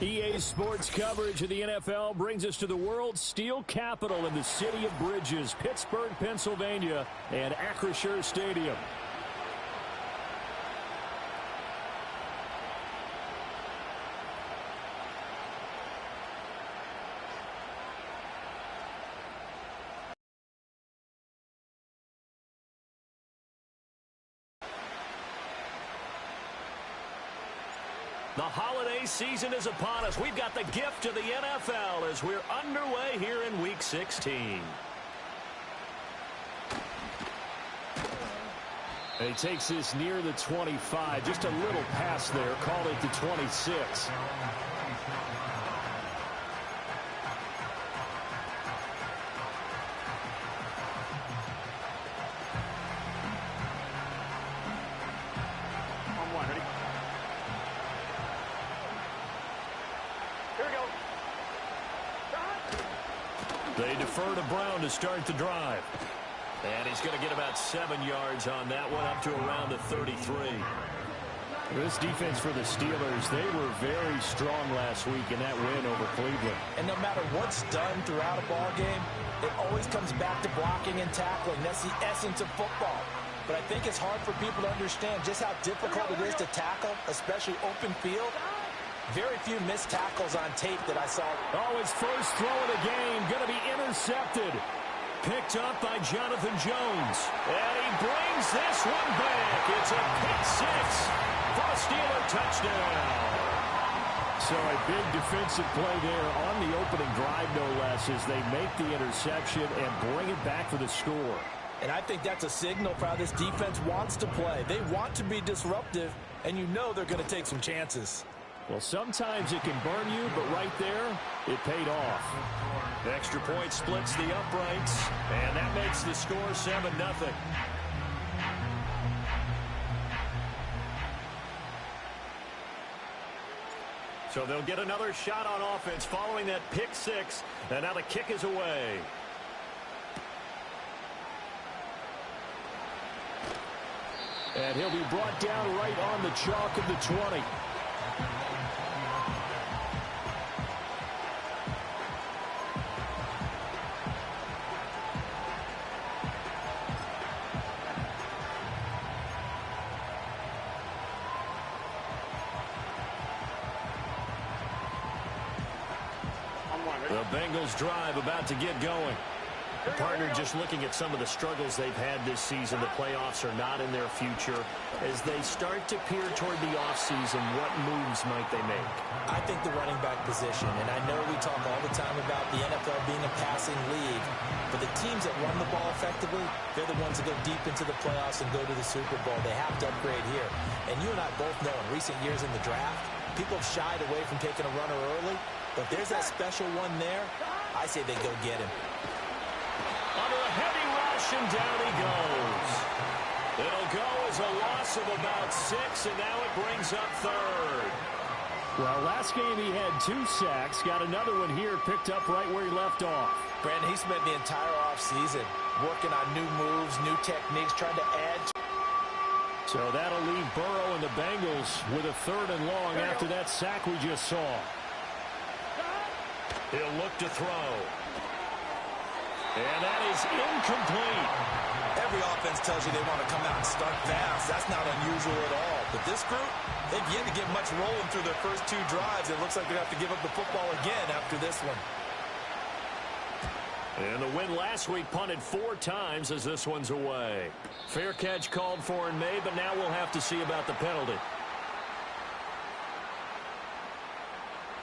EA Sports coverage of the NFL brings us to the world's steel capital in the city of bridges, Pittsburgh, Pennsylvania, and Acrisure Stadium. The holiday season is upon us. We've got the gift of the NFL as we're underway here in Week 16. He takes this near the 25. Just a little pass there. Called it the 26. They defer to Brown to start the drive. And he's going to get about 7 yards on that one, up to around the 33. This defense for the Steelers, they were very strong last week in that win over Cleveland. And no matter what's done throughout a ball game, it always comes back to blocking and tackling. That's the essence of football. But I think it's hard for people to understand just how difficult it is to tackle, especially open field. Very few missed tackles on tape that I saw. Oh, his first throw of the game going to be intercepted. Picked up by Jonathan Jones. And he brings this one back. It's a pick six for a Steeler touchdown. So a big defensive play there on the opening drive, no less, as they make the interception and bring it back for the score. And I think that's a signal for how this defense wants to play. They want to be disruptive, and you know they're going to take some chances. Well, sometimes it can burn you, but right there, it paid off. The extra point splits the uprights, and that makes the score 7-0. So they'll get another shot on offense following that pick six, and now the kick is away. And he'll be brought down right on the chalk of the 20. The Bengals drive about to get going. The partner just looking at some of the struggles they've had this season. The playoffs are not in their future. As they start to peer toward the offseason, what moves might they make? I think the running back position, and I know we talk all the time about the NFL being a passing league, but the teams that run the ball effectively, they're the ones that go deep into the playoffs and go to the Super Bowl. They have to upgrade here. And you and I both know in recent years in the draft, people have shied away from taking a runner early. But if there's that special one there, I say they go get him. Under a heavy rush, and down he goes. It'll go as a loss of about 6, and now it brings up third. Well, last game he had 2 sacks. Got another one here, picked up right where he left off. Brandon, he spent the entire offseason working on new moves, new techniques, trying to add. So that'll leave Burrow and the Bengals with a 3rd and long after that sack we just saw. He'll look to throw. And that is incomplete. Every offense tells you they want to come out and start fast. That's not unusual at all. But this group, they've yet to get much rolling through their first 2 drives. It looks like they have to give up the football again after this one. And the win last week punted 4 times as this one's away. Fair catch called for and made, but now we'll have to see about the penalty.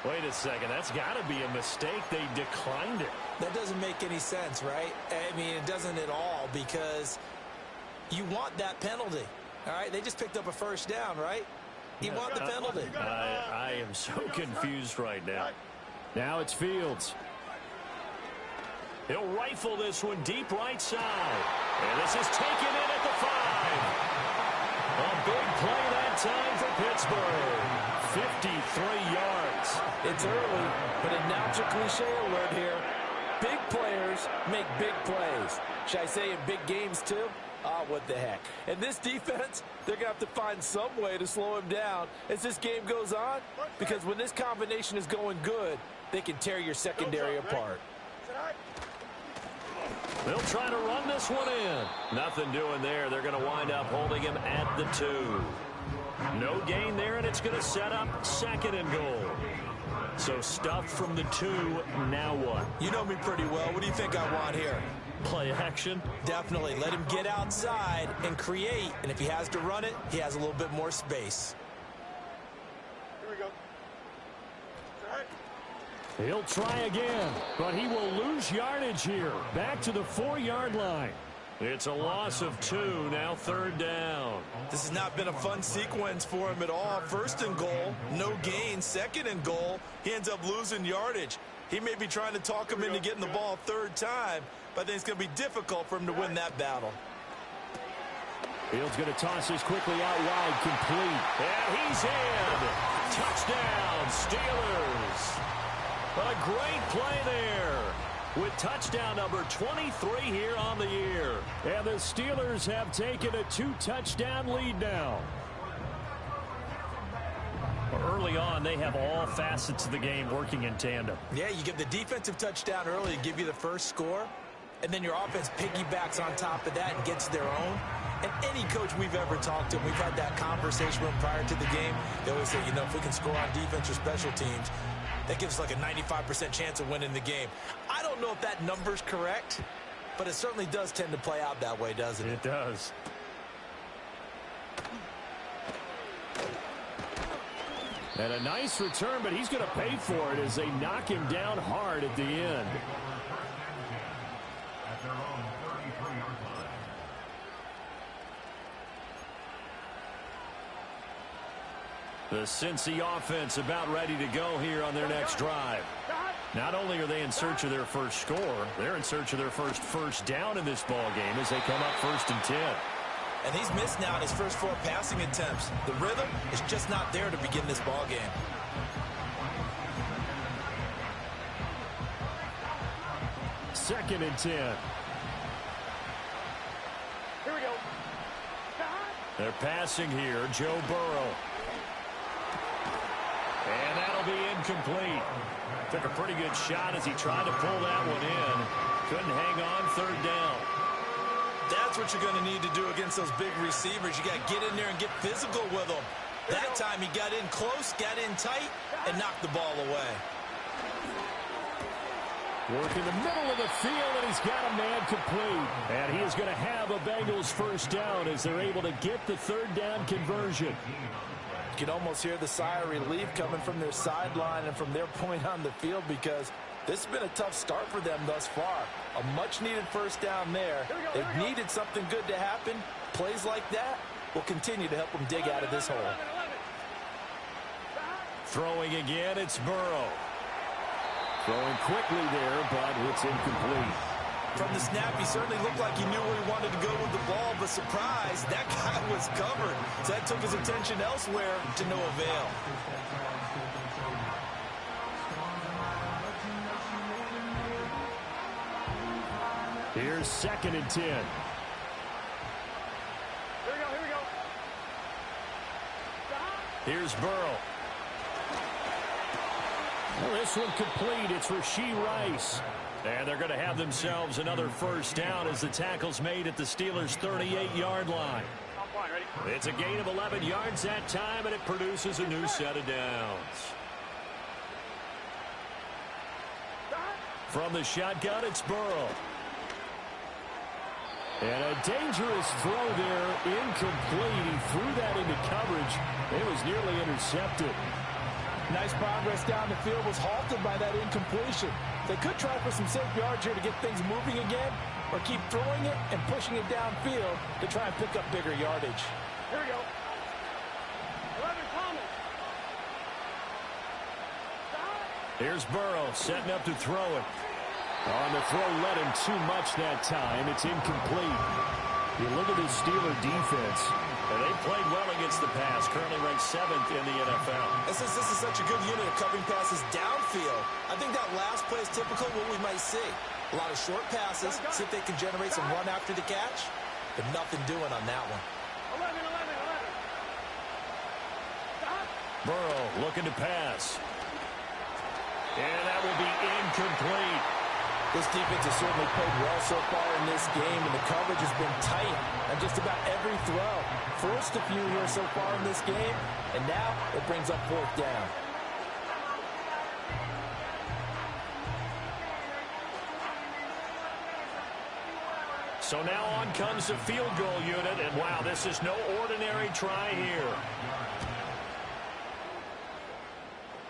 Wait a second, that's got to be a mistake. They declined it. That doesn't make any sense, right? I mean, it doesn't at all, because you want that penalty. All right, they just picked up a first down, right? You want the penalty. I am so confused right now. Now it's Fields. He'll rifle this one deep right side. And this is taken in at the 5. A big play that time for Pittsburgh. 53 yards. It's early, but announcer cliche alert here. Big players make big plays. Should I say in big games too? What the heck. And this defense, they're going to have to find some way to slow him down as this game goes on, because when this combination is going good, they can tear your secondary apart. They'll try to run this one in. Nothing doing there. They're going to wind up holding him at the 2. No gain there, and it's going to set up 2nd and goal. So stuffed from the 2, now what? You know me pretty well. What do you think I want here? Play action? Definitely. Let him get outside and create, and if he has to run it, he has a little bit more space. Here we go. He'll try again, but he will lose yardage here. Back to the 4-yard line. It's a loss of 2, now 3rd down. This has not been a fun sequence for him at all. 1st and goal, no gain. 2nd and goal, he ends up losing yardage. He may be trying to talk him into getting the ball 3rd time, but I think it's going to be difficult for him to win that battle. Fields going to toss this quickly out wide, complete. And he's in. Touchdown, Steelers. A great play there with touchdown number 23 here on the year. And the Steelers have taken a 2-touchdown lead now. Early on, they have all facets of the game working in tandem. Yeah, you get the defensive touchdown early to give you the first score, and then your offense piggybacks on top of that and gets their own. And any coach we've ever talked to, we've had that conversation with them prior to the game. They always say, you know, if we can score on defense or special teams, that gives us like a 95% chance of winning the game. I don't know if that number's correct, but it certainly does tend to play out that way, doesn't it? It does. And a nice return, but he's going to pay for it as they knock him down hard at the end. The Cincy offense about ready to go here on their next drive. Not only are they in search of their first score, they're in search of their first down in this ball game as they come up 1st and 10. And he's missed now his first 4 passing attempts. The rhythm is just not there to begin this ball game. Second and 10. Here we go. They're passing here. Joe Burrow. And that'll be incomplete. Took a pretty good shot as he tried to pull that one in. Couldn't hang on, 3rd down. That's what you're going to need to do against those big receivers. You got to get in there and get physical with them. That time he got in close, got in tight, and knocked the ball away. Work in the middle of the field, and he's got a man complete. And he is going to have a Bengals first down as they're able to get the 3rd down conversion. You can almost hear the sigh of relief coming from their sideline and from their point on the field, because this has been a tough start for them thus far. A much-needed first down there. They've needed something good to happen. Plays like that will continue to help them dig out of this hole. Throwing again, it's Burrow. Throwing quickly there, but it's incomplete. From the snap, he certainly looked like he knew where he wanted to go with the ball, but surprise, that guy was covered. So that took his attention elsewhere to no avail. Here's 2nd and 10. Here we go. Here's Burrow. Well, this one complete. It's Rashee Rice. And they're going to have themselves another first down as the tackle's made at the Steelers' 38-yard line. It's a gain of 11 yards that time, and it produces a new set of downs. From the shotgun, it's Burrow. And a dangerous throw there, incomplete. He threw that into coverage. It was nearly intercepted. Nice progress down the field, was halted by that incompletion. They could try for some safe yards here to get things moving again, or keep throwing it and pushing it downfield to try and pick up bigger yardage. Here we go. 11 Thomas. Here's Burrow setting up to throw it. On the throw, led him too much that time. It's incomplete. You look at this Steeler defense, and they played well against the pass, currently ranked 7th in the NFL. And since this is such a good unit of covering passes downfield, I think that last play is typical of what we might see. A lot of short passes, see if they can generate some run after the catch. but nothing doing on that one. 11, 11, 11. Stop. Burrow looking to pass. And that will be incomplete. This defense has certainly played well so far in this game, and the coverage has been tight on just about every throw. Forced a few here so far in this game, and now it brings up 4th down. So now on comes the field goal unit, and wow, this is no ordinary try here.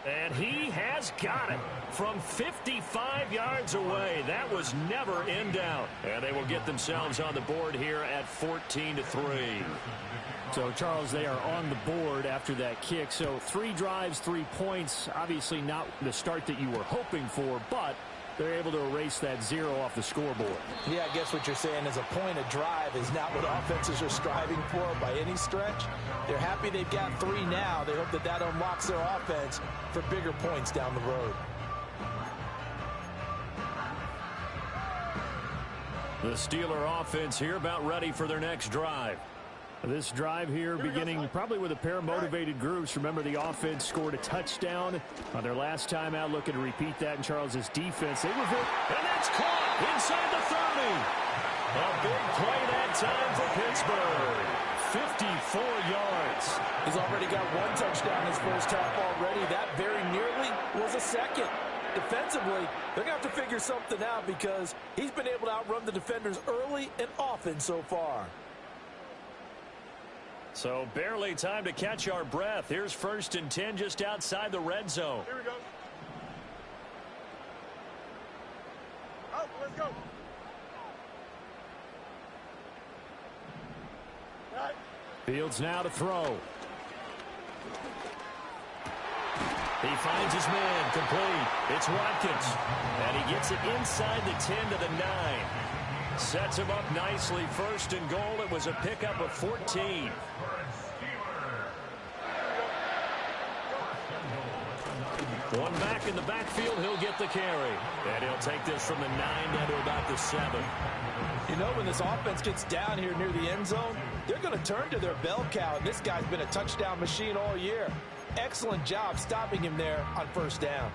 And he has got it from 55 yards away. That was never in doubt. And they will get themselves on the board here at 14-3. So, Charles, they are on the board after that kick. So 3 drives, 3 points. Obviously not the start that you were hoping for, but they're able to erase that 0 off the scoreboard. Yeah, I guess what you're saying is a point of drive is not what offenses are striving for by any stretch. They're happy they've got 3 now. They hope that that unlocks their offense for bigger points down the road. The Steeler offense here about ready for their next drive. This drive here beginning probably with a pair of motivated groups. Remember, the offense scored a touchdown on their last time out, looking to repeat that in Charles's defense. They revert. And that's caught inside the 30. A big play that time for Pittsburgh. 54 yards. He's already got 1 touchdown his first half already. That very nearly was a second. Defensively, they're going to have to figure something out because he's been able to outrun the defenders early and often so far. So barely time to catch our breath. Here's 1st and 10 just outside the red zone. Here we go. Out, let's go. Right. Fields now to throw. He finds his man, complete. It's Watkins. And he gets it inside the 10 to the 9. Sets him up nicely. 1st and goal. It was a pickup of 14. One back in the backfield. He'll get the carry. And he'll take this from the 9 down to about the 7. You know, when this offense gets down here near the end zone, they're going to turn to their bell cow. And this guy's been a touchdown machine all year. Excellent job stopping him there on 1st down.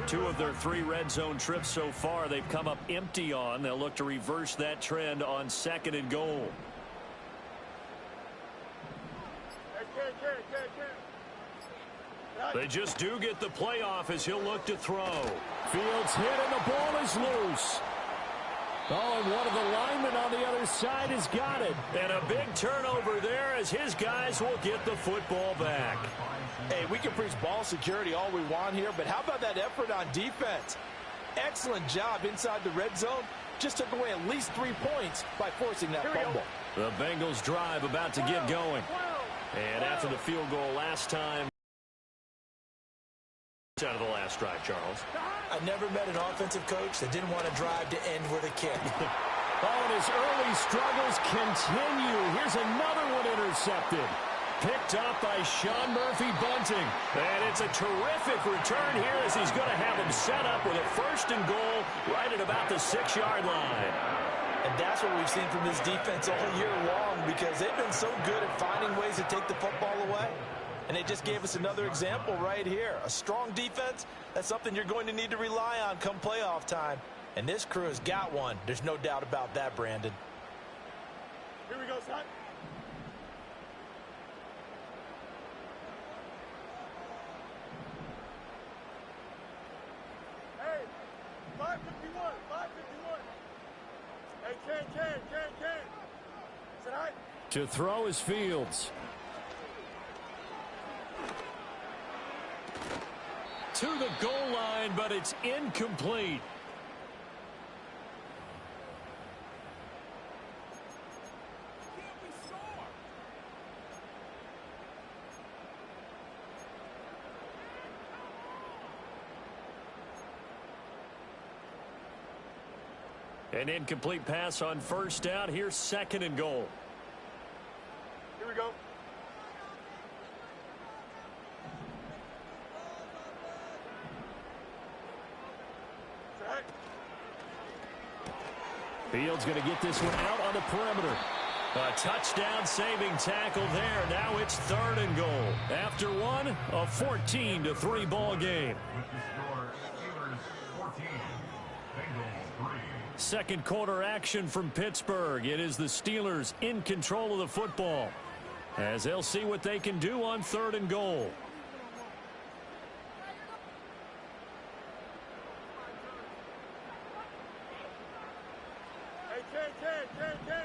Two of their 3 red zone trips so far they've come up empty on. They'll look to reverse that trend on 2nd and goal. They just do get the playoff as he'll look to throw. Fields hit and the ball is loose. Oh, and one of the linemen on the other side has got it. And a big turnover there as his guys will get the football back. Hey, we can preach ball security all we want here, but how about that effort on defense? Excellent job inside the red zone. Just took away at least 3 points by forcing that fumble. The Bengals drive about to get going. And after the field goal last time, out of the last drive, Charles. I never met an offensive coach that didn't want to drive to end with a kick. Oh, and his early struggles continue. Here's another one intercepted. Picked up by Sean Murphy-Bunting. And it's a terrific return here as he's going to have him set up with a 1st and goal right at about the 6-yard line. And that's what we've seen from this defense all year long because they've been so good at finding ways to take the football away. And they just gave us another example right here. A strong defense, that's something you're going to need to rely on come playoff time. And this crew has got one. There's no doubt about that, Brandon. Here we go, son. Hey, 551, 551. Hey, Ken. Is that right? To throw is Fields. To the goal line, but it's incomplete. An incomplete pass on 1st down. Here's 2nd and goal. we go. Fields going to get this one out on the perimeter. A touchdown saving tackle there. Now it's 3rd and goal. After one, a 14-3 ball game. Second quarter action from Pittsburgh. It is the Steelers in control of the football as they'll see what they can do on 3rd and goal. Hey.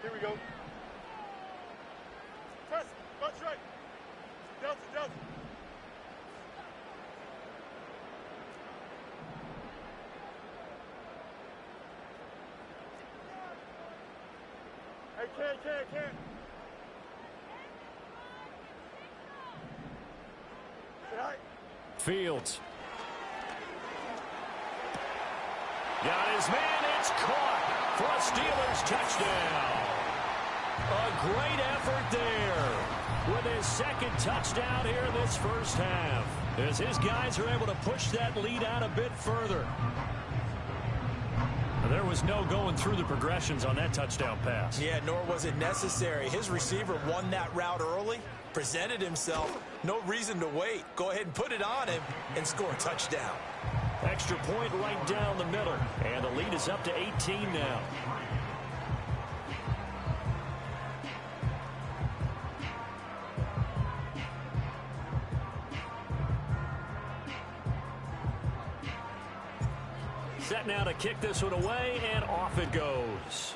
Here we go. Press. Watch right. Delta. Hey, can't. Say hi. Fields. Got his man. It's caught for a Steelers touchdown. A great effort there with his second touchdown here in this first half, as his guys are able to push that lead out a bit further. There was no going through the progressions on that touchdown pass. Yeah, nor was it necessary. His receiver won that route early, presented himself. No reason to wait. Go ahead and put it on him and score a touchdown. Extra point right down the middle. And the lead is up to 18 now. Set now to kick this one away, and off it goes.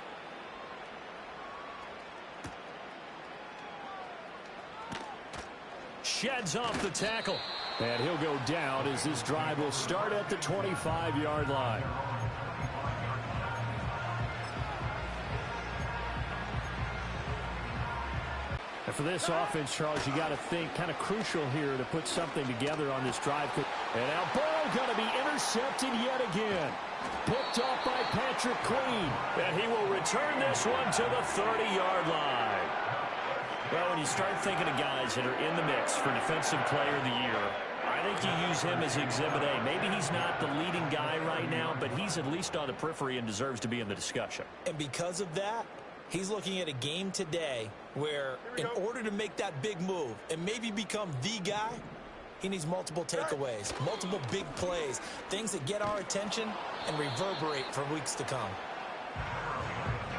Sheds off the tackle. And he'll go down as this drive will start at the 25-yard line. And for this offense, Charles, you got to think kind of crucial here to put something together on this drive. And now Burrow going to be intercepted yet again. Picked off by Patrick Queen. And he will return this one to the 30-yard line. Well, when you start thinking of guys that are in the mix for Defensive Player of the Year, I think you use him as Exhibit A. Maybe he's not the leading guy right now, but he's at least on the periphery and deserves to be in the discussion. And because of that, he's looking at a game today where in order to make that big move and maybe become the guy, he needs multiple takeaways, multiple big plays, things that get our attention and reverberate for weeks to come.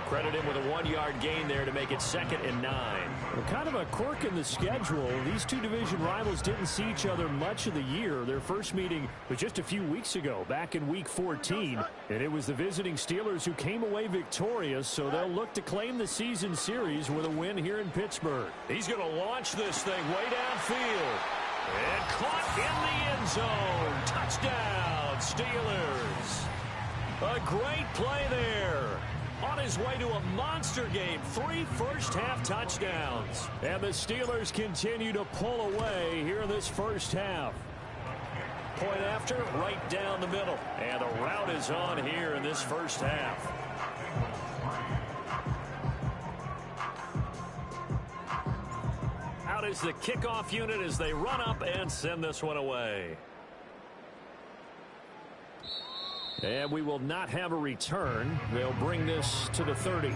Credit him with a 1-yard gain there to make it 2nd and 9. Well, kind of a quirk in the schedule. These two division rivals didn't see each other much of the year. Their first meeting was just a few weeks ago, back in Week 14. And it was the visiting Steelers who came away victorious, so they'll look to claim the season series with a win here in Pittsburgh. He's going to launch this thing way downfield. And caught in the end zone. Touchdown, Steelers. A great play there. On his way to a monster game, 3 first-half touchdowns. And the Steelers continue to pull away here in this first half. Point after, right down the middle. And the route is on here in this first half. Out is the kickoff unit as they run up and send this one away. And we will not have a return. They'll bring this to the 30.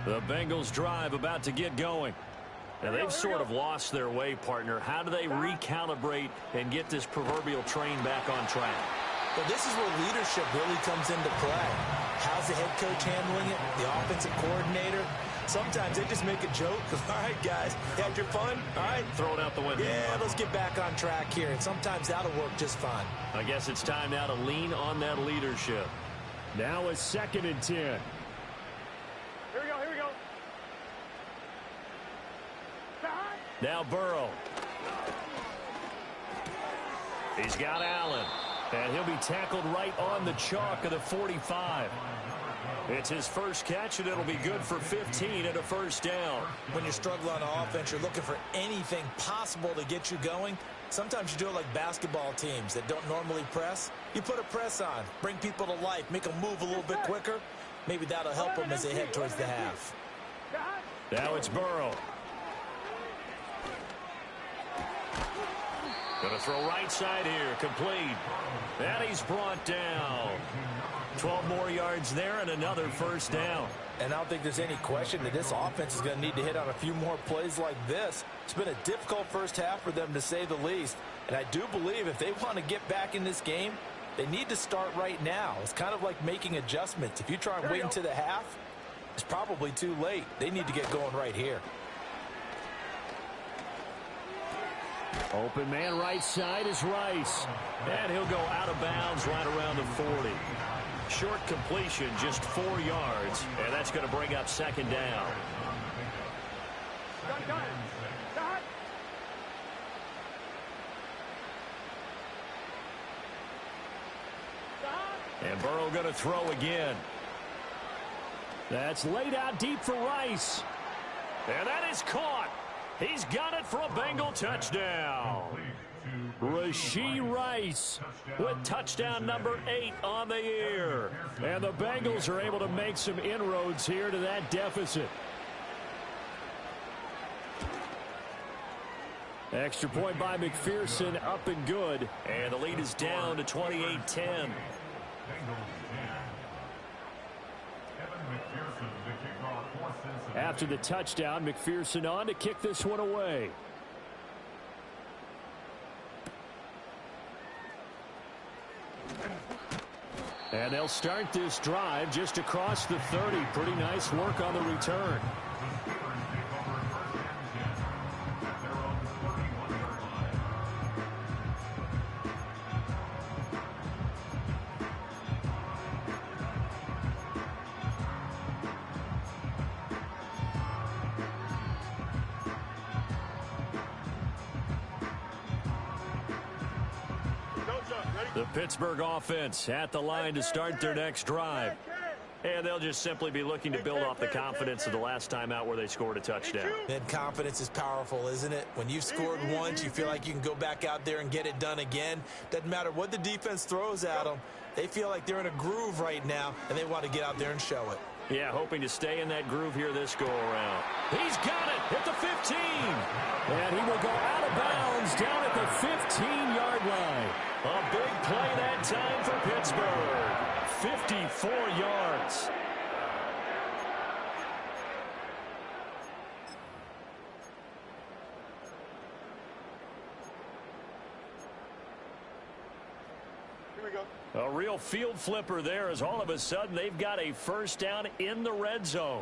The Bengals drive about to get going. Now, they've sort of lost their way, partner. How do they recalibrate and get this proverbial train back on track? Well, this is where leadership really comes into play. How's the head coach handling it? The offensive coordinator? Sometimes they just make a joke. All right, guys, you had your fun? All right. Throw it out the window. Yeah, let's get back on track here. And sometimes that'll work just fine. I guess it's time now to lean on that leadership. Now a 2nd and 10. Here we go. Now Burrow. He's got Allen. And he'll be tackled right on the chalk of the 45. It's his first catch, and it'll be good for 15 and a first down. When you're struggling on offense, you're looking for anything possible to get you going. Sometimes you do it like basketball teams that don't normally press. You put a press on, bring people to life, make them move a little bit quicker. Maybe that'll help them as they head towards the half. Now it's Burrow. Going to throw right side here, complete. And he's brought down. 12 more yards there and another first down. And I don't think there's any question that this offense is going to need to hit on a few more plays like this. It's been a difficult first half for them, to say the least. And I do believe if they want to get back in this game, they need to start right now. It's kind of like making adjustments. If you try and wait until the half, it's probably too late. They need to get going right here. Open man right side is Rice. And he'll go out of bounds right around the 40. Short completion, just 4 yards. And that's going to bring up second down. And Burrow going to throw again. That's laid out deep for Rice. And that is caught. He's got it for a Bengal touchdown. Rashee Rice with touchdown number 8 on the year. And the Bengals are able to make some inroads here to that deficit. Extra point by McPherson, up and good. And the lead is down to 28-10. After the touchdown, McPherson on to kick this one away. And they'll start this drive just across the 30. Pretty nice work on the return. The Pittsburgh offense at the line to start their next drive. And they'll just simply be looking to build off the confidence of the last time out where they scored a touchdown. And confidence is powerful, isn't it? When you've scored once, you feel like you can go back out there and get it done again. Doesn't matter what the defense throws at them. They feel like they're in a groove right now, and they want to get out there and show it. Yeah, hoping to stay in that groove here this go-around. He's got it at the 15. And he will go out of bounds down at the 15-yard line. A big play that time for Pittsburgh. 54 yards. Here we go. A real field flipper there as all of a sudden they've got a first down in the red zone.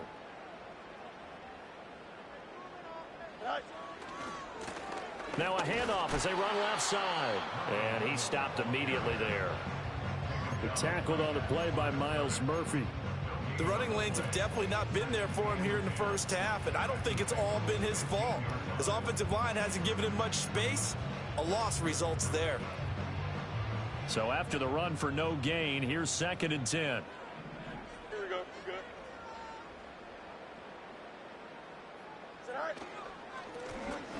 Now a handoff as they run left side. And he stopped immediately there. Tackled on the play by Miles Murphy. The running lanes have definitely not been there for him here in the first half, and I don't think it's all been his fault. His offensive line hasn't given him much space. A loss results there. So after the run for no gain, here's 2nd and 10. Here we go. We're good. Is it all right?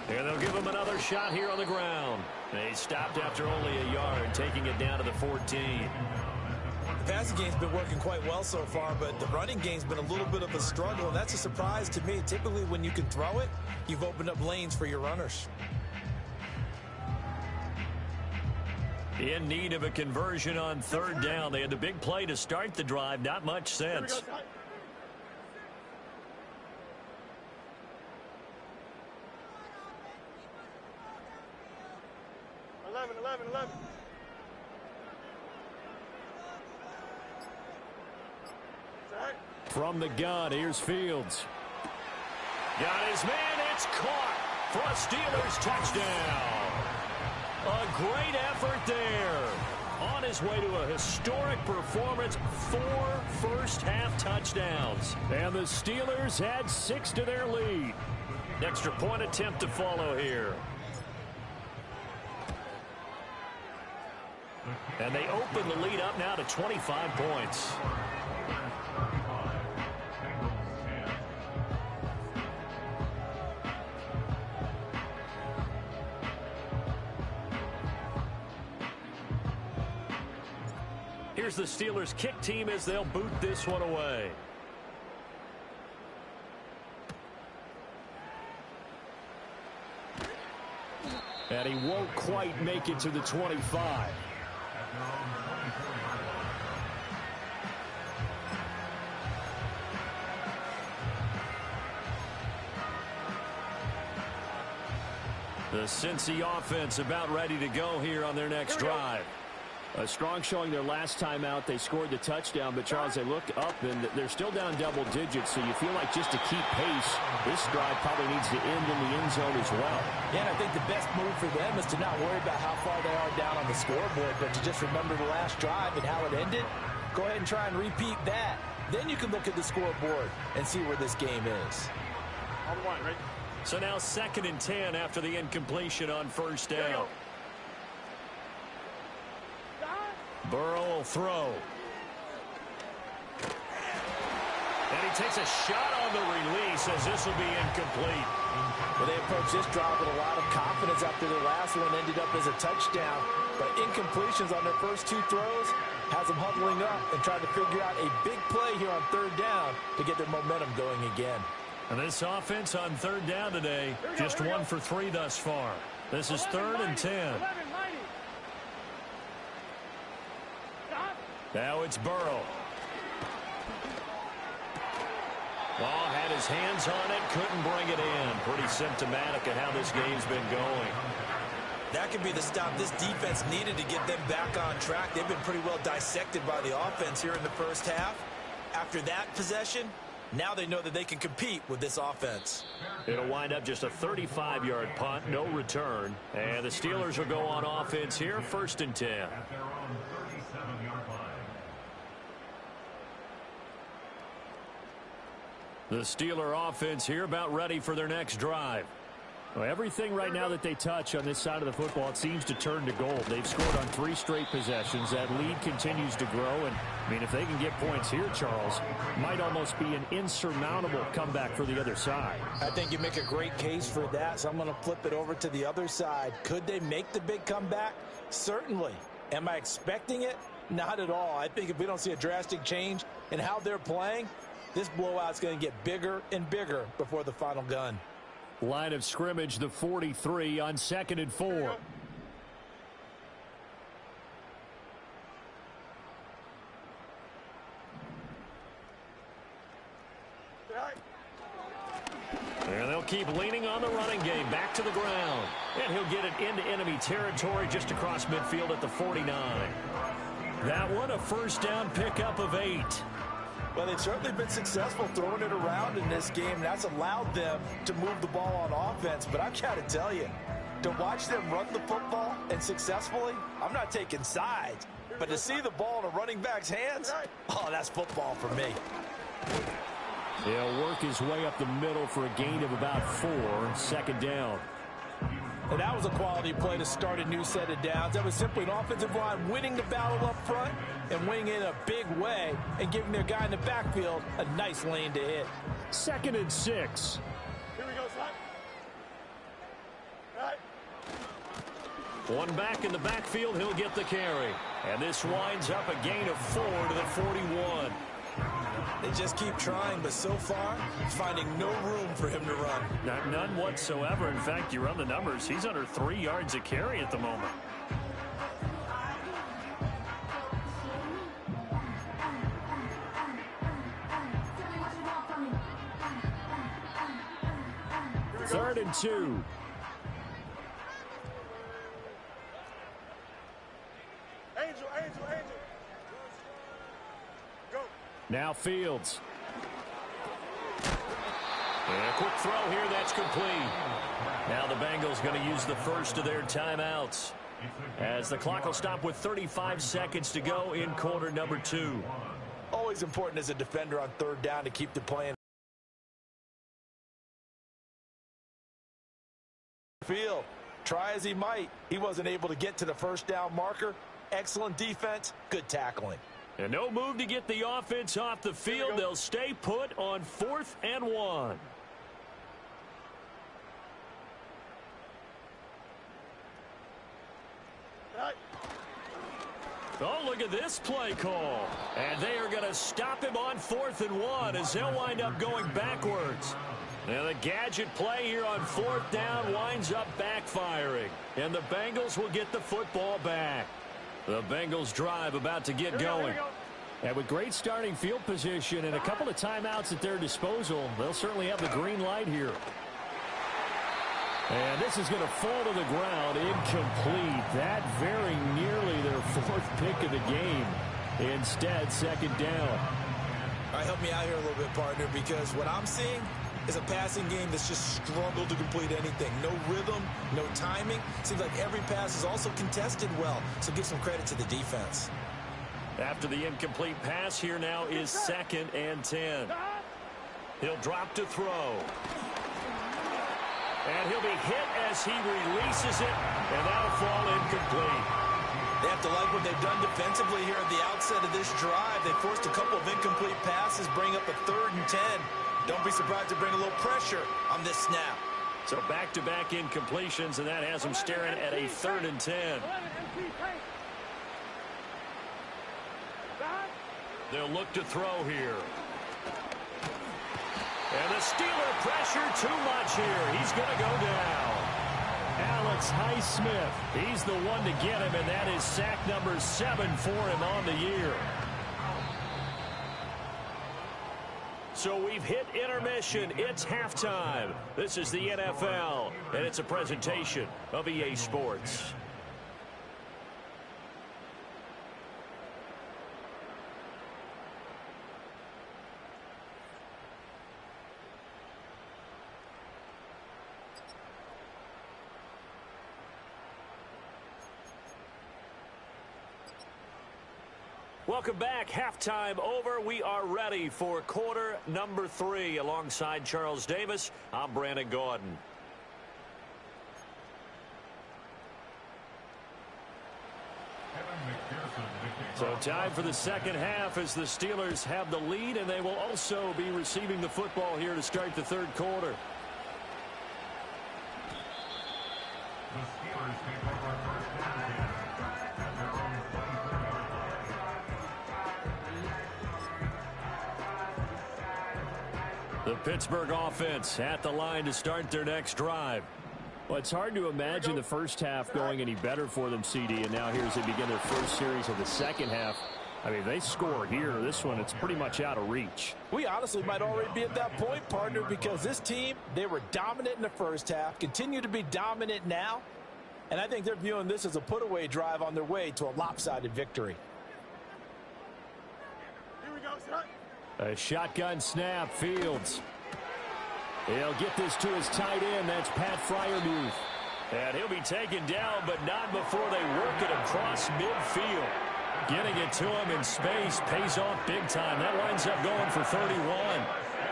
And they'll give him another shot here on the ground. They stopped after only a yard, taking it down to the 14. The passing game's been working quite well so far, but the running game's been a little bit of a struggle, and that's a surprise to me. Typically, when you can throw it, you've opened up lanes for your runners. In need of a conversion on 3rd down. They had the big play to start the drive. Not much sense. 11. From the gun, here's Fields. Got his man. It's caught for a Steelers touchdown. A great effort there. On his way to a historic performance, 4 first-half touchdowns. And the Steelers had 6 to their lead. Extra point attempt to follow here. And they open the lead up now to 25 points. here's the Steelers' kick team as they'll boot this one away. And he won't quite make it to the 25. The Cincy offense about ready to go here on their next drive. A strong showing their last time out. They scored the touchdown, but Charles, they look up and they're still down double digits, so you feel like just to keep pace, this drive probably needs to end in the end zone as well. Yeah, and I think the best move for them is to not worry about how far they are down on the scoreboard, but to just remember the last drive and how it ended. Go ahead and try and repeat that. Then you can look at the scoreboard and see where this game is. On the line, right? So now 2nd and 10 after the incompletion on first down. Burrow will throw. And he takes a shot on the release as this will be incomplete. Well, they approached this drive with a lot of confidence after their last one ended up as a touchdown. But incompletions on their first 2 throws has them huddling up and trying to figure out a big play here on 3rd down to get their momentum going again. And this offense on 3rd down today, just 1 for 3 thus far. This is 3rd and 10. Now it's Burrow. Oh, had his hands on it, couldn't bring it in. Pretty symptomatic of how this game's been going. That could be the stop this defense needed to get them back on track. They've been pretty well dissected by the offense here in the first half. After that possession, now they know that they can compete with this offense. It'll wind up just a 35-yard punt, no return. And the Steelers will go on offense here, 1st and 10. The Steeler offense here about ready for their next drive. Well, everything right now that they touch on this side of the football, it seems to turn to gold. They've scored on 3 straight possessions. That lead continues to grow. And, I mean, if they can get points here, Charles, might almost be an insurmountable comeback for the other side. I think you make a great case for that, so I'm going to flip it over to the other side. Could they make the big comeback? Certainly. Am I expecting it? Not at all. I think if we don't see a drastic change in how they're playing, this blowout's going to get bigger and bigger before the final gun. Line of scrimmage, the 43 on 2nd and 4. And they'll keep leaning on the running game. Back to the ground. And he'll get it into enemy territory just across midfield at the 49. That one, a first down pickup of 8. Well, they've certainly been successful throwing it around in this game. And that's allowed them to move the ball on offense. But I've got to tell you, to watch them run the football and successfully, I'm not taking sides. But to see the ball in a running back's hands, oh, that's football for me. He'll work his way up the middle for a gain of about 4, 2nd down. And that was a quality play to start a new set of downs. That was simply an offensive line winning the battle up front and winning it in a big way and giving their guy in the backfield a nice lane to hit. 2nd and 6. Here we go, son. All right. One back in the backfield, he'll get the carry. And this winds up a gain of 4 to the 41. They just keep trying, but so far, finding no room for him to run. None whatsoever. In fact, you run the numbers, he's under 3 yards a carry at the moment. Third and 2. Angel. Go. Now Fields. And a quick throw here, that's complete. Now the Bengals going to use the first of their timeouts, as the clock will stop with 35 seconds to go in quarter number 2. Always important as a defender on 3rd down to keep the play in the field. Try as he might, he wasn't able to get to the first down marker. Excellent defense, good tackling. And no move to get the offense off the field. They'll stay put on 4th and 1. Oh, look at this play call. And they are going to stop him on 4th and 1 as they'll wind up going backwards. And the gadget play here on 4th down winds up backfiring. And the Bengals will get the football back. The Bengals drive about to get going. And with great starting field position and a couple of timeouts at their disposal, they'll certainly have the green light here. And this is going to fall to the ground incomplete. That very nearly their 4th pick of the game. Instead, 2nd down. All right, help me out here a little bit, partner, because what I'm seeing is a passing game that's just struggled to complete anything. No rhythm, no timing. Seems like every pass is also contested well, so give some credit to the defense. After the incomplete pass, here now is 2nd and 10. He'll drop to throw. And he'll be hit as he releases it, and that'll fall incomplete. They have to like what they've done defensively here at the outset of this drive. They forced a couple of incomplete passes, bring up a 3rd and 10. Don't be surprised to bring a little pressure on this snap. So back-to-back incompletions, and that has them staring at a 3rd and 10. They'll look to throw here. And the Steeler pressure too much here. He's going to go down. Alex Highsmith, he's the one to get him, and that is sack number 7 for him on the year. So we've hit intermission. It's halftime. This is the NFL, and it's a presentation of EA Sports. Welcome back. Halftime over. We are ready for quarter number 3. Alongside Charles Davis, I'm Brandon Gordon. So time for the second half as the Steelers have the lead, and they will also be receiving the football here to start the 3rd quarter. The Steelers take over first down at their own 20. The Pittsburgh offense at the line to start their next drive. Well, it's hard to imagine the first half going any better for them, CD, and now here as they begin their first series of the second half. I mean, they score here. This one, it's pretty much out of reach. We honestly might already be at that point, partner, because this team, they were dominant in the first half, continue to be dominant now, and I think they're viewing this as a put-away drive on their way to a lopsided victory. Here we go, son. A shotgun snap, Fields. He'll get this to his tight end. That's Pat Freiermuth. And he'll be taken down, but not before they work it across midfield. Getting it to him in space pays off big time. That winds up going for 31.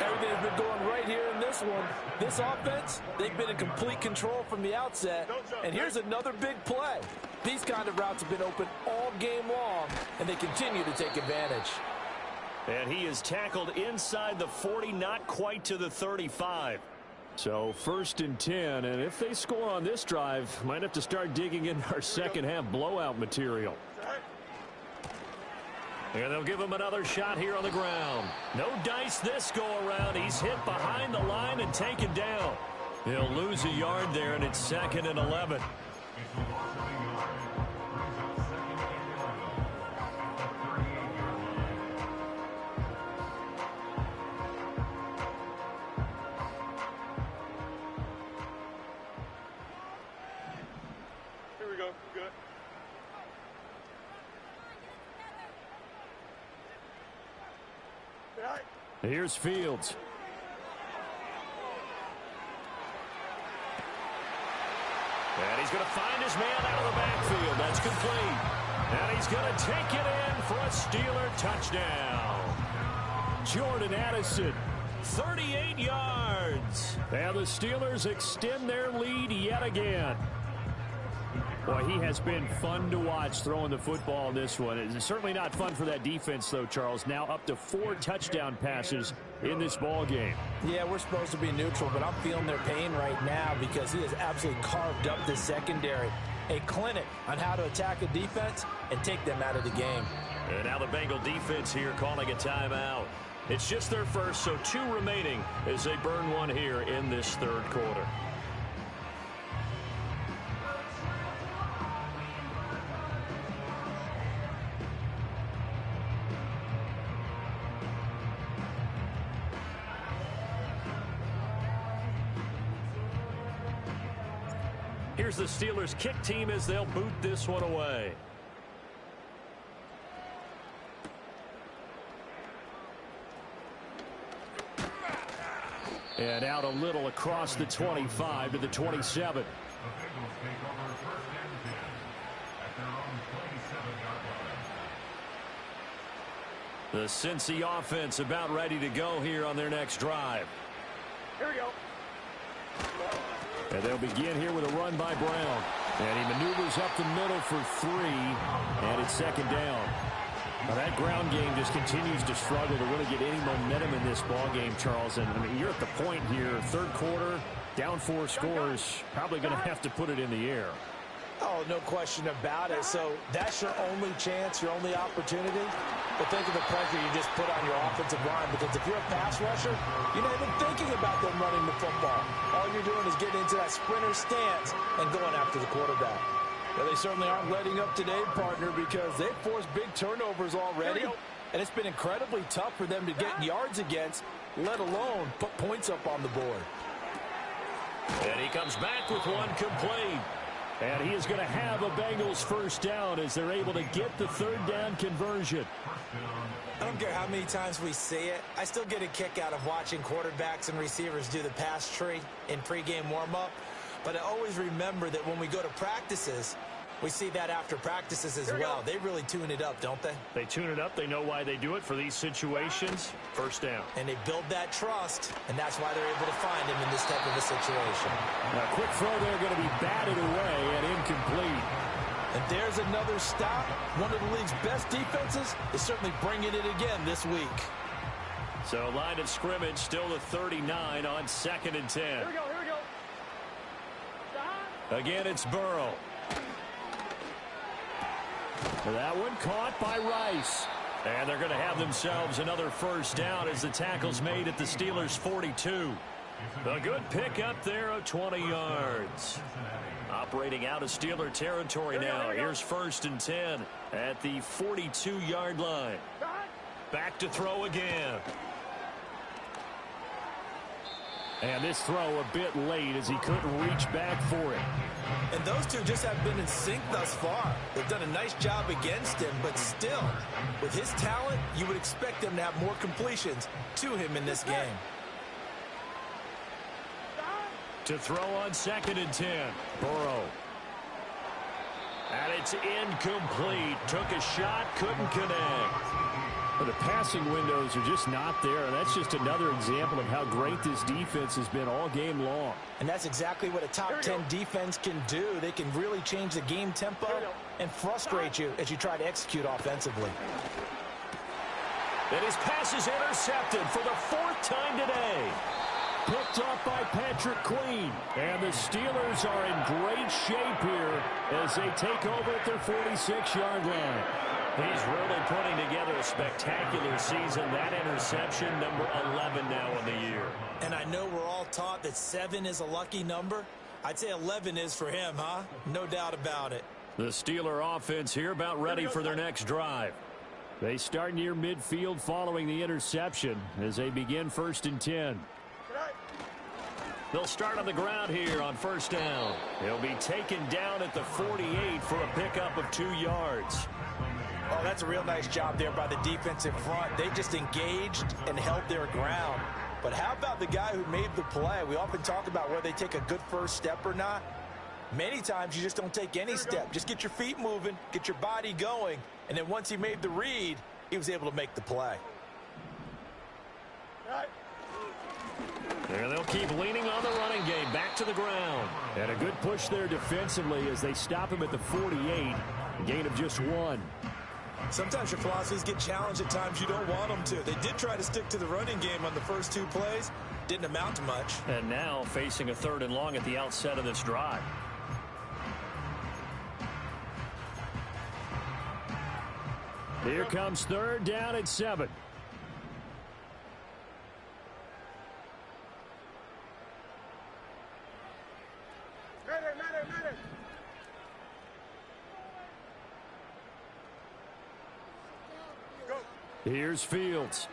Everything's been going right here in this one. This offense, they've been in complete control from the outset. And here's another big play. These kind of routes have been open all game long, and they continue to take advantage. And he is tackled inside the 40, not quite to the 35. So 1st and 10, and if they score on this drive, might have to start digging in our second half blowout material. And they'll give him another shot here on the ground. No dice this go-around. He's hit behind the line and taken down. He'll lose a yard there, and it's 2nd and 11. Here we go. Good. Here's Fields. And he's going to find his man out of the backfield. That's complete. And he's going to take it in for a Steeler touchdown. Jordan Addison, 38 yards. And the Steelers extend their lead yet again. Boy, he has been fun to watch throwing the football in this one. It's certainly not fun for that defense, though, Charles. Now up to 4 touchdown passes in this ball game. Yeah, we're supposed to be neutral, but I'm feeling their pain right now because he has absolutely carved up the secondary. a clinic on how to attack a defense and take them out of the game. And now the Bengal defense here calling a timeout. It's just their first, so 2 remaining as they burn one here in this third quarter. Here's the Steelers kick team as they'll boot this one away. And out a little across the 25 to the 27. The Bengals take over first and 10 at their own 27-yard line. The Cincy offense about ready to go here on their next drive. Here we go. And they'll begin here with a run by Brown. And he maneuvers up the middle for 3. And it's second down. Now that ground game just continues to struggle to really get any momentum in this ball game, Charles. And I mean, you're at the point here, third quarter, down 4 scores, probably going to have to put it in the air. Oh, no question about it. So that's your only chance, your only opportunity. But think of the pressure you just put on your offensive line, because if you're a pass rusher, you're not even thinking about them running the football. All you're doing is getting into that sprinter stance and going after the quarterback. Well, they certainly aren't letting up today, partner, because they've forced big turnovers already. And it's been incredibly tough for them to get yards against, let alone put points up on the board. And he comes back with one complete. And he is going to have a Bengals first down as they're able to get the third down conversion. I don't care how many times we see it. I still get a kick out of watching quarterbacks and receivers do the pass tree in pregame warm-up. But I always remember that when we go to practices, we see that after practices as well. They really tune it up, don't they? They tune it up. They know why they do it for these situations. First down. And they build that trust, and that's why they're able to find him in this type of a situation. A quick throw there going to be batted away and incomplete. And there's another stop. One of the league's best defenses is certainly bringing it again this week. So line of scrimmage still the 39 on 2nd and 10. Here we go. Here we go. Again, it's Burrow. That one caught by Rice. And they're going to have themselves another first down as the tackle's made at the Steelers' 42. A good pickup there of 20 yards. Operating out of Steeler territory now. Here's 1st and 10 at the 42-yard line. Back to throw again. And this throw a bit late as he couldn't reach back for it. And those two just have been in sync thus far. They've done a nice job against him, but still, with his talent, you would expect them to have more completions to him in this game. To throw on 2nd and 10. Burrow. And it's incomplete. Took a shot, couldn't connect. Well, the passing windows are just not there. That's just another example of how great this defense has been all game long. And that's exactly what a top 10 defense can do. They can really change the game tempo and frustrate you as you try to execute offensively. And his pass is intercepted for the 4th time today. Picked up by Patrick Queen. And the Steelers are in great shape here as they take over at their 46-yard line. He's really putting together a spectacular season. That interception, number 11 now in the year. And I know we're all taught that 7 is a lucky number. I'd say 11 is for him, huh? No doubt about it. The Steeler offense here about ready for their next drive. They start near midfield following the interception as they begin 1st and 10. They'll start on the ground here on 1st down. He'll be taken down at the 48 for a pickup of 2 yards. Oh, that's a real nice job there by the defensive front. They just engaged and held their ground. But how about the guy who made the play? We often talk about whether they take a good first step or not. Many times you just don't take any step. Just get your feet moving, get your body going, and then once he made the read, he was able to make the play. And they'll keep leaning on the running game. Back to the ground. And a good push there defensively as they stop him at the 48. A gain of just 1. Sometimes your philosophies get challenged at times you don't want them to. They did try to stick to the running game on the first 2 plays. Didn't amount to much. And now facing a 3rd and long at the outset of this drive. Here comes third down and 7. Here's Fields.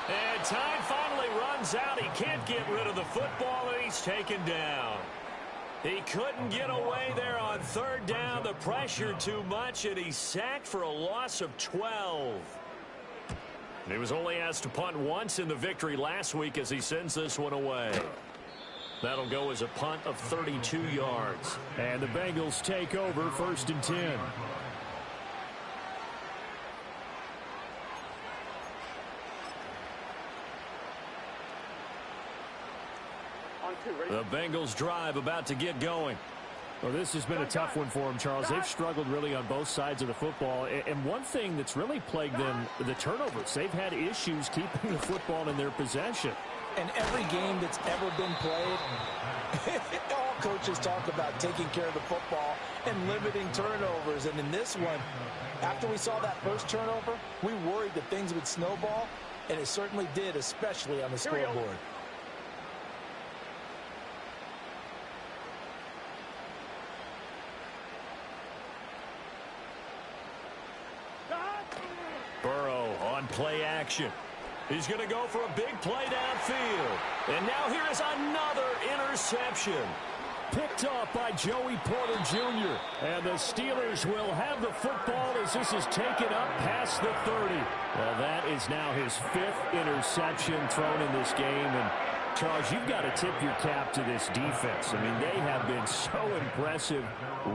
And time finally runs out. He can't get rid of the football, and he's taken down. He couldn't get away there on third down. The pressure too much, and he's sacked for a loss of 12. He was only asked to punt once in the victory last week as he sends this one away. That'll go as a punt of 32 yards. And the Bengals take over 1st and 10. The Bengals drive about to get going. Well, this has been a tough one for them, Charles. They've struggled really on both sides of the football. And one thing that's really plagued them, the turnovers. They've had issues keeping the football in their possession. And every game that's ever been played, all coaches talk about taking care of the football and limiting turnovers. And in this one, after we saw that first turnover, we worried that things would snowball, and it certainly did, especially on the scoreboard. Burrow on play action. He's going to go for a big play downfield. And now here is another interception. Picked off by Joey Porter Jr. And the Steelers will have the football as this is taken up past the 30. Well, that is now his 5th interception thrown in this game. And, Charles, you've got to tip your cap to this defense. I mean, they have been so impressive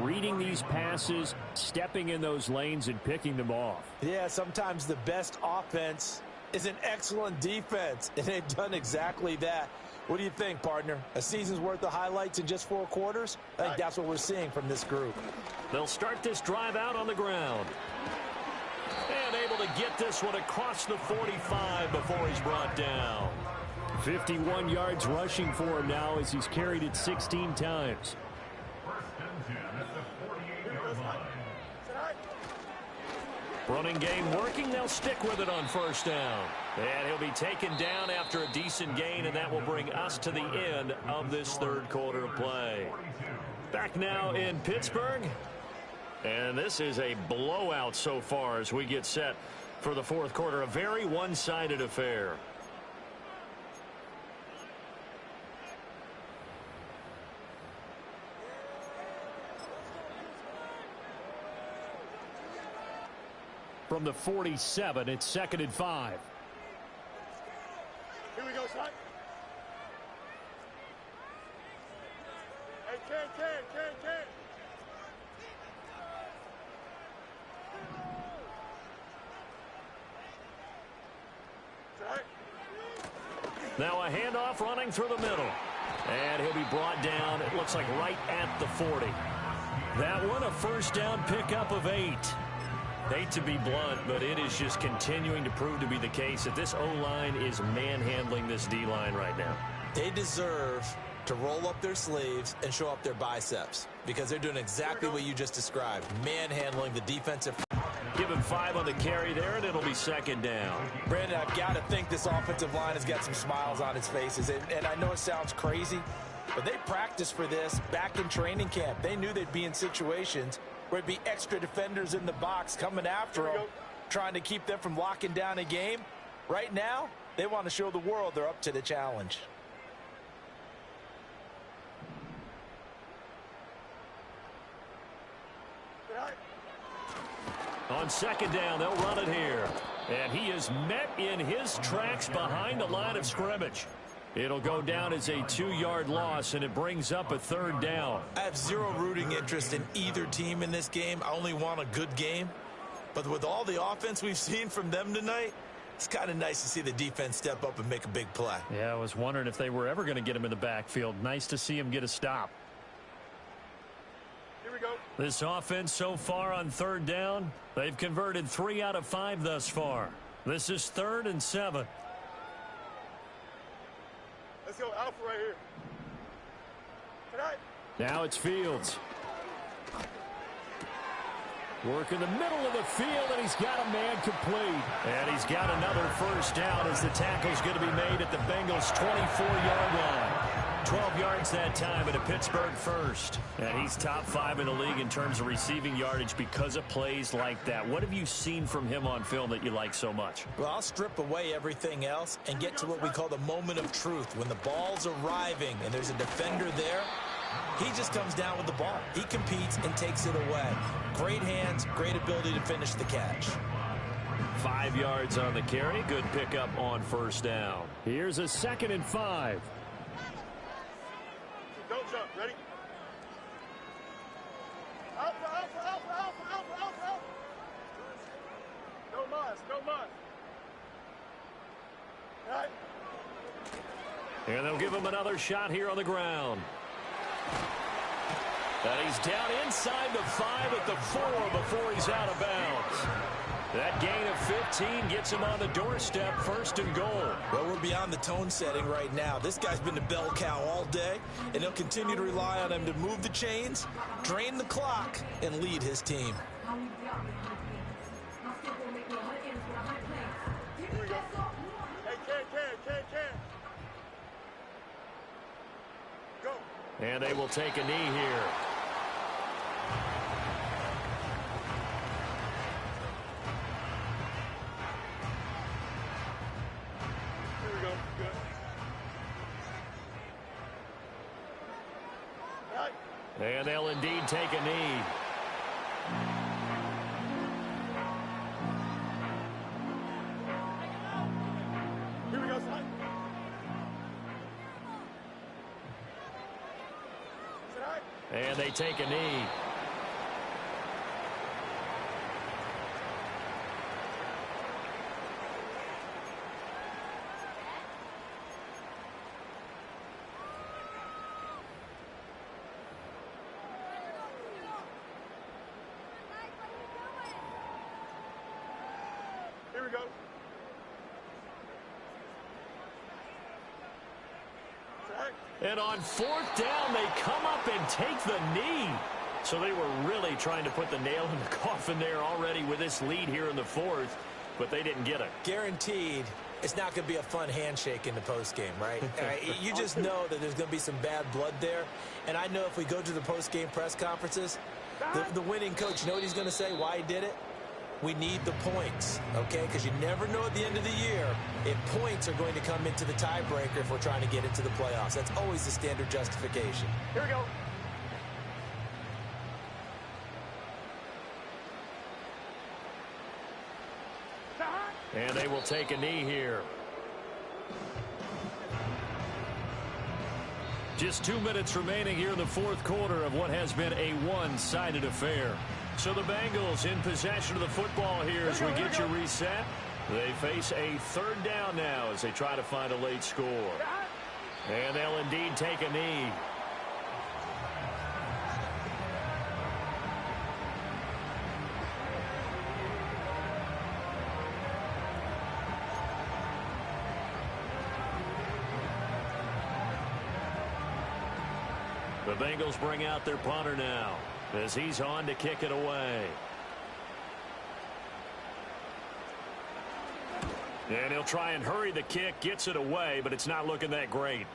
reading these passes, stepping in those lanes, and picking them off. Yeah, sometimes the best offense is an excellent defense, and they've done exactly that. What do you think, partner? A season's worth of highlights in just 4 quarters? I think that's what we're seeing from this group. They'll start this drive out on the ground. And able to get this one across the 45 before he's brought down. 51 yards rushing for him now as he's carried it 16 times. 1st and 10 at the 48-yard line. Running game working. They'll stick with it on 1st down. And he'll be taken down after a decent gain, and that will bring us to the end of this 3rd quarter of play. Back now in Pittsburgh. And this is a blowout so far as we get set for the 4th quarter. A very one-sided affair. From the 47, it's 2nd and 5. Here we go, son. Hey, Ken. Now a handoff running through the middle. And he'll be brought down, it looks like right at the 40. That one, a 1st down pickup of 8. Hate to be blunt, but it is just continuing to prove to be the case that this O-line is manhandling this D-line right now. They deserve to roll up their sleeves and show up their biceps because they're doing exactly what you just described, manhandling the defensive. Give him 5 on the carry there, and it'll be 2nd down. Brandon, I've got to think this offensive line has got some smiles on its faces. And I know it sounds crazy, but they practiced for this back in training camp. They knew they'd be in situations where there'd be extra defenders in the box coming after them, trying to keep them from locking down a game. Right now, they want to show the world they're up to the challenge. On 2nd down, they'll run it here. And he is met in his tracks behind the line of scrimmage. It'll go down as a 2-yard loss, and it brings up a 3rd down. I have zero rooting interest in either team in this game. I only want a good game. But with all the offense we've seen from them tonight, it's kind of nice to see the defense step up and make a big play. Yeah, I was wondering if they were ever going to get him in the backfield. Nice to see him get a stop. Here we go. This offense so far on 3rd down, they've converted 3 out of 5 thus far. This is 3rd and 7. Let's go, Alpha right here. Tonight. Now it's Fields. Work in the middle of the field, and he's got a man complete. And he's got another first down as the tackle's going to be made at the Bengals' 24-yard line. 12 yards that time at a Pittsburgh first. And he's top 5 in the league in terms of receiving yardage because of plays like that. What have you seen from him on film that you like so much? Well, I'll strip away everything else and get to what we call the moment of truth. When the ball's arriving and there's a defender there, he just comes down with the ball. He competes and takes it away. Great hands, great ability to finish the catch. 5 yards on the carry. Good pickup on first down. Here's a 2nd and 5. Don't jump. Ready? Alpha, alpha, alpha, alpha, alpha, alpha, alpha. No mas, no mas. All right. And they'll give him another shot here on the ground. And he's down inside the 5 at the 4 before he's out of bounds. That gain of 15 gets him on the doorstep, 1st and goal. Well, we're beyond the tone setting right now. This guy's been the bell cow all day, and he'll continue to rely on him to move the chains, drain the clock, and lead his team. Go. And they will take a knee here. Here we go. Good. All right. And they'll indeed take a knee. Here we go, son. Is it all right? And they take a knee. Here we go. Is it all right? And on 4th down, they come up and take the knee. So they were really trying to put the nail in the coffin there already with this lead here in the 4th, but they didn't get it. Guaranteed, it's not going to be a fun handshake in the postgame, right? You just know that there's going to be some bad blood there. And I know if we go to the postgame press conferences, the winning coach, you know what he's going to say, why he did it? We need the points, okay? Because you never know at the end of the year if points are going to come into the tiebreaker if we're trying to get into the playoffs. That's always the standard justification. Here we go. And they will take a knee here. Just 2 minutes remaining here in the 4th quarter of what has been a one-sided affair. So the Bengals in possession of the football here as we get you reset. They face a 3rd down now as they try to find a late score. And they'll indeed take a knee. The Bengals bring out their punter now as he's on to kick it away. And he'll try and hurry the kick, gets it away, but it's not looking that great.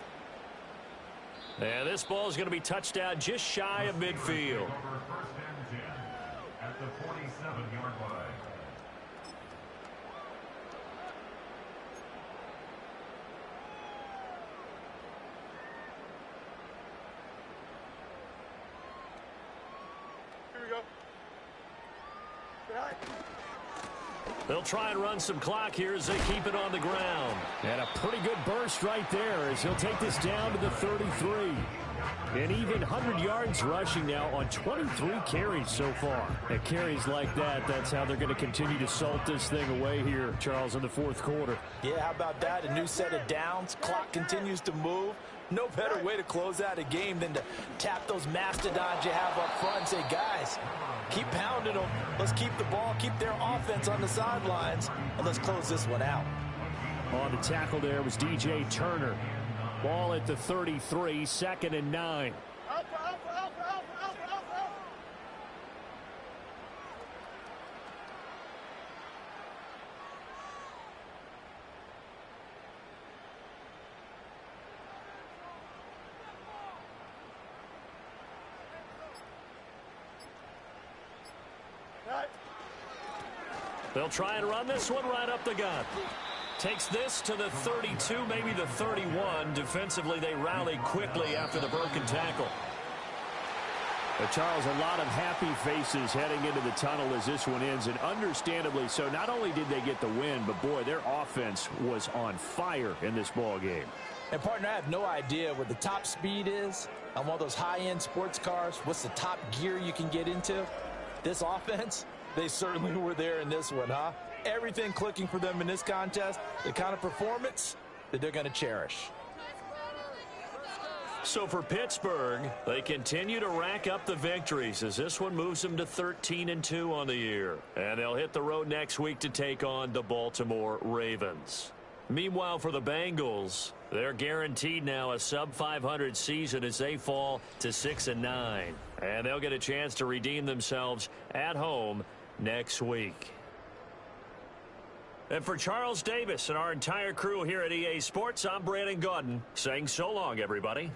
And this ball is going to be touched out just shy of midfield. First and 10 at the 47-yard line. Here we go. All right. They'll try and run some clock here as they keep it on the ground. And a pretty good burst right there as he'll take this down to the 33. And even 100 yards rushing now on 23 carries so far. And carries like that, that's how they're going to continue to salt this thing away here, Charles, in the 4th quarter. Yeah, how about that? A new set of downs. Clock continues to move. No better way to close out a game than to tap those mastodons you have up front and say, guys, keep pounding them. Let's keep the ball, keep their offense on the sidelines, and let's close this one out. On the tackle there was DJ Turner. Ball at the 33, 2nd and 9. Alpha, They'll try and run this one right up the gut. Takes this to the 32, maybe the 31. Defensively, they rally quickly after the broken tackle. Charles, a lot of happy faces heading into the tunnel as this one ends, and understandably so. Not only did they get the win, but, boy, their offense was on fire in this ball game. And, partner, I have no idea what the top speed is on one of those high-end sports cars. What's the top gear you can get into? This offense, they certainly were there in this one, huh? Everything clicking for them in this contest, the kind of performance that they're going to cherish. So for Pittsburgh, they continue to rack up the victories as this one moves them to 13-2 on the year. And they'll hit the road next week to take on the Baltimore Ravens. Meanwhile, for the Bengals, they're guaranteed now a sub-500 season as they fall to 6-9. And they'll get a chance to redeem themselves at home next week. And for Charles Davis and our entire crew here at EA Sports, I'm Brandon Gaudin saying so long, everybody.